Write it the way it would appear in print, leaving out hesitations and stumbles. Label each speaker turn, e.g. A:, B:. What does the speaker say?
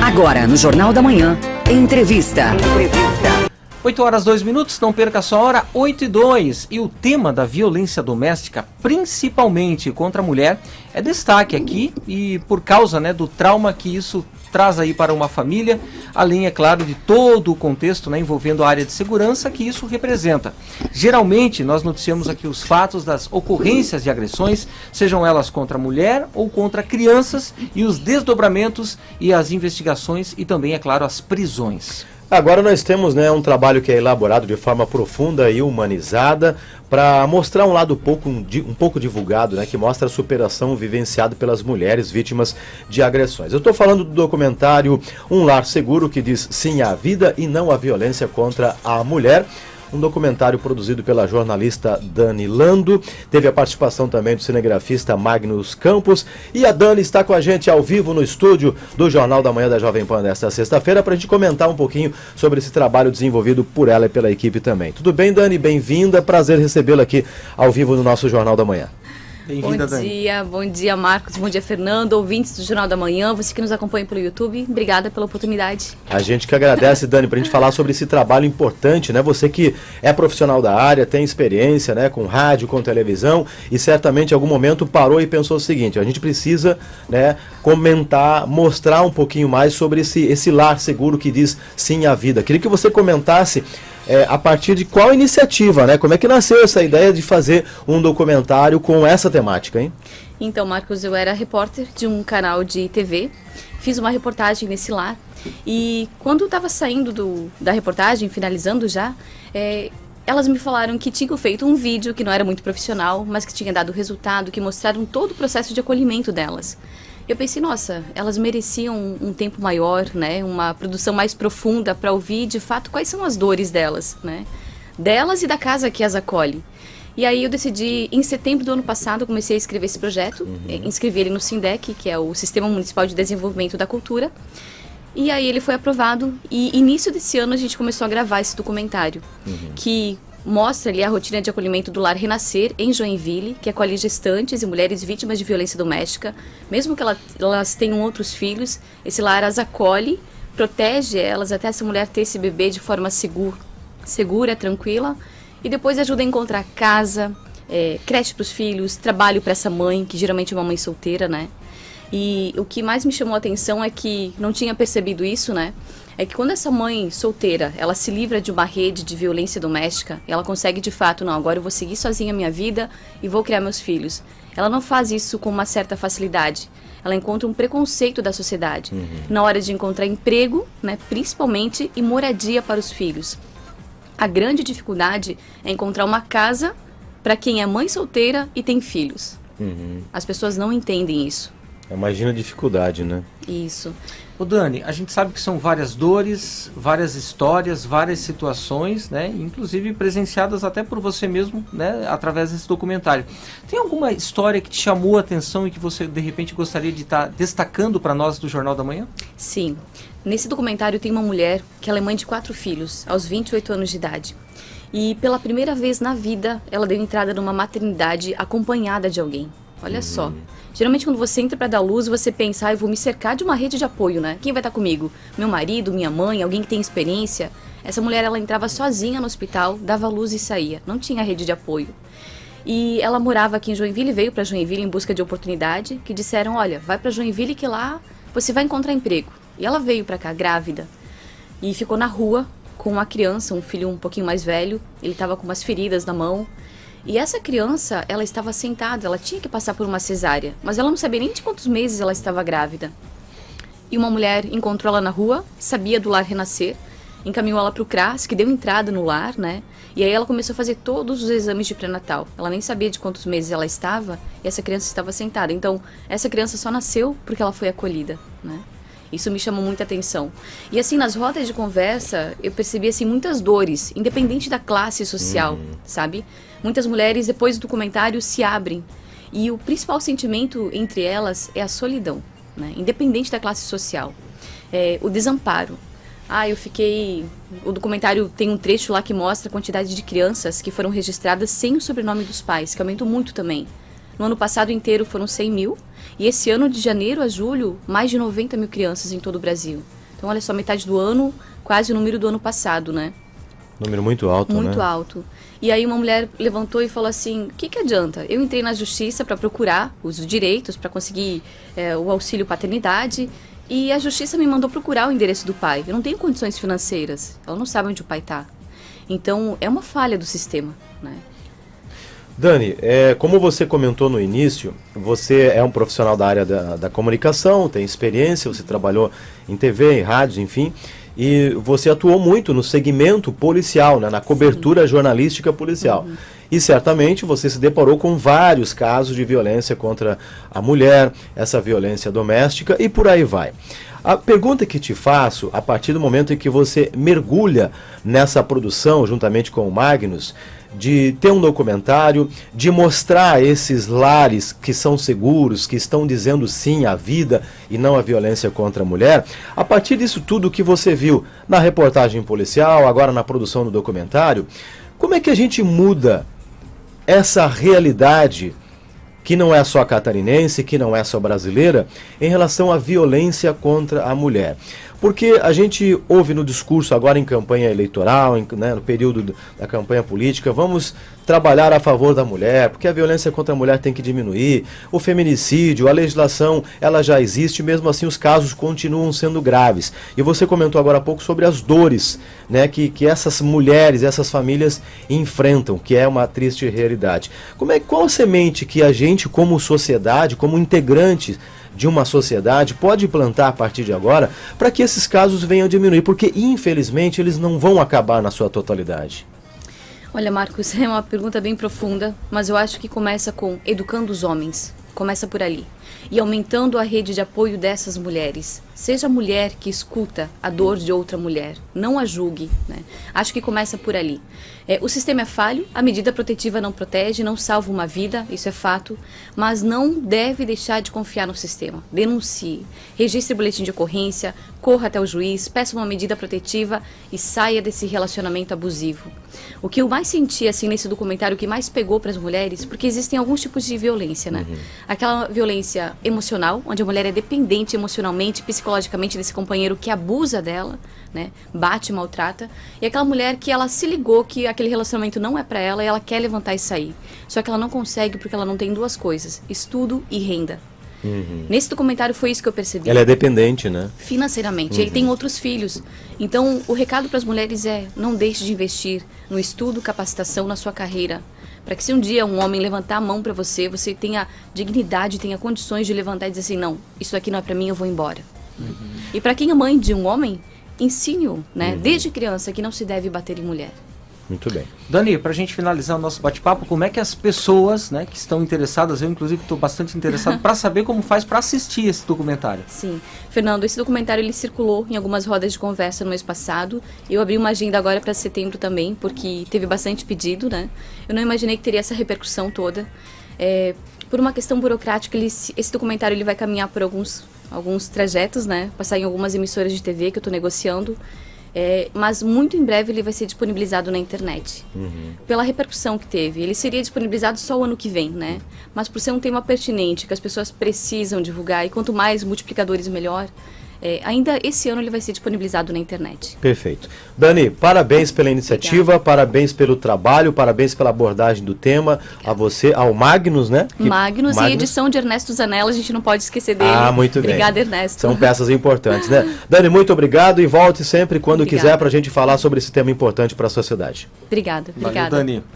A: Agora, no Jornal da Manhã, entrevista.
B: 8h02, não perca a sua hora, 8h02. E o tema da violência doméstica, principalmente contra a mulher, é destaque aqui e por causa, do trauma que isso traz aí para uma família, além, é claro, de todo o contexto, envolvendo a área de segurança que isso representa. Geralmente, nós noticiamos aqui os fatos das ocorrências de agressões, sejam elas contra a mulher ou contra crianças, e os desdobramentos e as investigações e também, é claro, as prisões.
C: Agora nós temos um trabalho que é elaborado de forma profunda e humanizada para mostrar um lado um pouco divulgado, que mostra a superação vivenciada pelas mulheres vítimas de agressões. Eu estou falando do documentário Um Lar Seguro, que diz sim à vida e não à violência contra a mulher. Um documentário produzido pela jornalista Dani Lando, teve a participação também do cinegrafista Magnus Campos, e a Dani está com a gente ao vivo no estúdio do Jornal da Manhã da Jovem Pan desta sexta-feira para a gente comentar um pouquinho sobre esse trabalho desenvolvido por ela e pela equipe também. Tudo bem, Dani? Bem-vinda, prazer recebê-la aqui ao vivo no nosso Jornal da Manhã.
B: Bem-vinda, Dani.
D: Bom dia, Marcos, bom dia, Fernando, ouvintes do Jornal da Manhã, você que nos acompanha pelo YouTube, obrigada pela oportunidade.
C: A gente que agradece, Dani, para a gente falar sobre esse trabalho importante, Você que é profissional da área, tem experiência, com rádio, com televisão, e certamente em algum momento parou e pensou o seguinte: a gente precisa, comentar, mostrar um pouquinho mais sobre esse lar seguro que diz sim à vida. Queria que você comentasse a partir de qual iniciativa, Como é que nasceu essa ideia de fazer um documentário com essa temática, hein?
D: Então, Marcos, eu era repórter de um canal de TV, fiz uma reportagem nesse lar, e quando estava saindo da reportagem, finalizando já, elas me falaram que tinham feito um vídeo que não era muito profissional, mas que tinha dado resultado, que mostraram todo o processo de acolhimento delas. Eu pensei, nossa, elas mereciam um tempo maior, uma produção mais profunda para ouvir, de fato, quais são as dores delas, delas e da casa que as acolhe. E aí eu decidi, em setembro do ano passado, comecei a escrever esse projeto, inscrevi ele no SINDEC, que é o Sistema Municipal de Desenvolvimento da Cultura, e aí ele foi aprovado, e início desse ano a gente começou a gravar esse documentário, que mostra ali a rotina de acolhimento do Lar Renascer, em Joinville, que acolhe gestantes e mulheres vítimas de violência doméstica. Mesmo que elas tenham outros filhos, esse lar as acolhe, protege elas até essa mulher ter esse bebê de forma segura, tranquila, e depois ajuda a encontrar casa, creche para os filhos, trabalho para essa mãe, que geralmente é uma mãe solteira, E o que mais me chamou a atenção é que, não tinha percebido isso, é que quando essa mãe solteira, ela se livra de uma rede de violência doméstica, ela consegue de fato, não, agora eu vou seguir sozinha a minha vida e vou criar meus filhos. Ela não faz isso com uma certa facilidade. Ela encontra um preconceito da sociedade na hora de encontrar emprego, principalmente, e moradia para os filhos. A grande dificuldade é encontrar uma casa para quem é mãe solteira e tem filhos. As pessoas não entendem isso.
C: Imagina a dificuldade,
D: Isso.
B: Ô Dani, a gente sabe que são várias dores, várias histórias, várias situações, inclusive presenciadas até por você mesmo, através desse documentário. Tem alguma história que te chamou a atenção e que você, de repente, gostaria de estar destacando para nós do Jornal da Manhã?
D: Sim. Nesse documentário tem uma mulher que ela é mãe de 4 filhos, aos 28 anos de idade. E pela primeira vez na vida, ela deu entrada numa maternidade acompanhada de alguém. Olha só. Geralmente quando você entra para dar luz, você pensa, eu vou me cercar de uma rede de apoio, Quem vai estar comigo? Meu marido, minha mãe, alguém que tem experiência? Essa mulher, ela entrava sozinha no hospital, dava luz e saía. Não tinha rede de apoio. E ela morava aqui em Joinville, veio para Joinville em busca de oportunidade, que disseram, olha, vai para Joinville que lá você vai encontrar emprego. E ela veio para cá, grávida. E ficou na rua com uma criança, um filho um pouquinho mais velho. Ele estava com umas feridas na mão. E essa criança, ela estava sentada, ela tinha que passar por uma cesárea, mas ela não sabia nem de quantos meses ela estava grávida. E uma mulher encontrou ela na rua, sabia do Lar Renascer, encaminhou ela para o CRAS, que deu entrada no lar, E aí ela começou a fazer todos os exames de pré-natal. Ela nem sabia de quantos meses ela estava, e essa criança estava sentada. Então, essa criança só nasceu porque ela foi acolhida, Isso me chamou muita atenção. E assim, nas rodas de conversa, eu percebi assim, muitas dores, independente da classe social, sabe? Muitas mulheres, depois do documentário, se abrem. E o principal sentimento entre elas é a solidão, independente da classe social. O desamparo. O documentário tem um trecho lá que mostra a quantidade de crianças que foram registradas sem o sobrenome dos pais, que aumentou muito também. No ano passado inteiro foram 100 mil. E esse ano, de janeiro a julho, mais de 90 mil crianças em todo o Brasil. Então, olha só, metade do ano, quase o número do ano passado, né?
C: Número muito alto,
D: Muito
C: né?
D: alto. E aí uma mulher levantou e falou assim, o que adianta? Eu entrei na justiça para procurar os direitos, para conseguir o auxílio paternidade, e a justiça me mandou procurar o endereço do pai. Eu não tenho condições financeiras, ela não sabe onde o pai está. Então, é uma falha do sistema, né?
C: Dani, como você comentou no início, você é um profissional da área da comunicação, tem experiência, você trabalhou em TV, em rádios, enfim, e você atuou muito no segmento policial, né, na cobertura jornalística policial. E certamente você se deparou com vários casos de violência contra a mulher, essa violência doméstica e por aí vai. A pergunta que te faço, a partir do momento em que você mergulha nessa produção, juntamente com o Magnus, de ter um documentário, de mostrar esses lares que são seguros, que estão dizendo sim à vida e não à violência contra a mulher, a partir disso tudo que você viu na reportagem policial, agora na produção do documentário, como é que a gente muda essa realidade que não é só catarinense, que não é só brasileira, em relação à violência contra a mulher? Porque a gente ouve no discurso agora em campanha eleitoral, no período da campanha política, vamos trabalhar a favor da mulher, porque a violência contra a mulher tem que diminuir, o feminicídio, a legislação, ela já existe, mesmo assim os casos continuam sendo graves. E você comentou agora há pouco sobre as dores, né, que essas mulheres, essas famílias enfrentam, que é uma triste realidade. Qual a semente que a gente, como sociedade, como integrante de uma sociedade, pode plantar a partir de agora para que esses casos venham a diminuir? Porque, infelizmente, eles não vão acabar na sua totalidade.
D: Olha, Marcos, é uma pergunta bem profunda, mas eu acho que começa com educando os homens. Começa por ali. E aumentando a rede de apoio dessas mulheres. Seja a mulher que escuta a dor de outra mulher, não a julgue, né? Acho que começa por ali. O sistema é falho, a medida protetiva não protege, não salva uma vida, isso é fato, mas não deve deixar de confiar no sistema. Denuncie, registre boletim de ocorrência, corra até o juiz, peça uma medida protetiva e saia desse relacionamento abusivo. O que eu mais senti assim nesse documentário, o que mais pegou para as mulheres, porque existem alguns tipos de violência, né? Aquela violência emocional, onde a mulher é dependente emocionalmente, psicologicamente desse companheiro que abusa dela, né? Bate, maltrata. E aquela mulher que ela se ligou que aquele relacionamento não é para ela e ela quer levantar e sair. Só que ela não consegue porque ela não tem duas coisas: estudo e renda. Nesse documentário foi isso que eu percebi.
C: Ela é dependente, né?
D: Financeiramente. E ele tem outros filhos. Então, o recado para as mulheres é: não deixe de investir no estudo, capacitação, na sua carreira. Para que se um dia um homem levantar a mão para você, você tenha dignidade, tenha condições de levantar e dizer assim: não, isso aqui não é para mim, eu vou embora. E para quem é mãe de um homem, ensine-o, né? Desde criança, que não se deve bater em mulher.
C: Muito bem.
B: Dani, para a gente finalizar o nosso bate-papo, como é que as pessoas, né, que estão interessadas, eu inclusive estou bastante interessado para saber como faz para assistir esse documentário.
D: Sim. Fernando, esse documentário ele circulou em algumas rodas de conversa no mês passado. Eu abri uma agenda agora para setembro também, porque teve bastante pedido, né? Eu não imaginei que teria essa repercussão toda. Por uma questão burocrática, esse documentário ele vai caminhar por alguns trajetos, né? Passar em algumas emissoras de TV que eu estou negociando. Mas muito em breve ele vai ser disponibilizado na internet. Pela repercussão que teve. Ele seria disponibilizado só o ano que vem, né? Mas por ser um tema pertinente, que as pessoas precisam divulgar, e quanto mais multiplicadores melhor, ainda esse ano ele vai ser disponibilizado na internet.
C: Perfeito. Dani, parabéns pela iniciativa, parabéns pelo trabalho, parabéns pela abordagem do tema, a você, ao Magnus, né?
D: Magnus e edição de Ernesto Zanella, a gente não pode esquecer dele.
C: Muito bem.
D: Obrigada, Ernesto.
C: São peças importantes, né? Dani, muito obrigado e volte sempre quando
D: Obrigada.
C: quiser para a gente falar sobre esse tema importante para a sociedade.
D: Obrigada.
B: Valeu, Dani.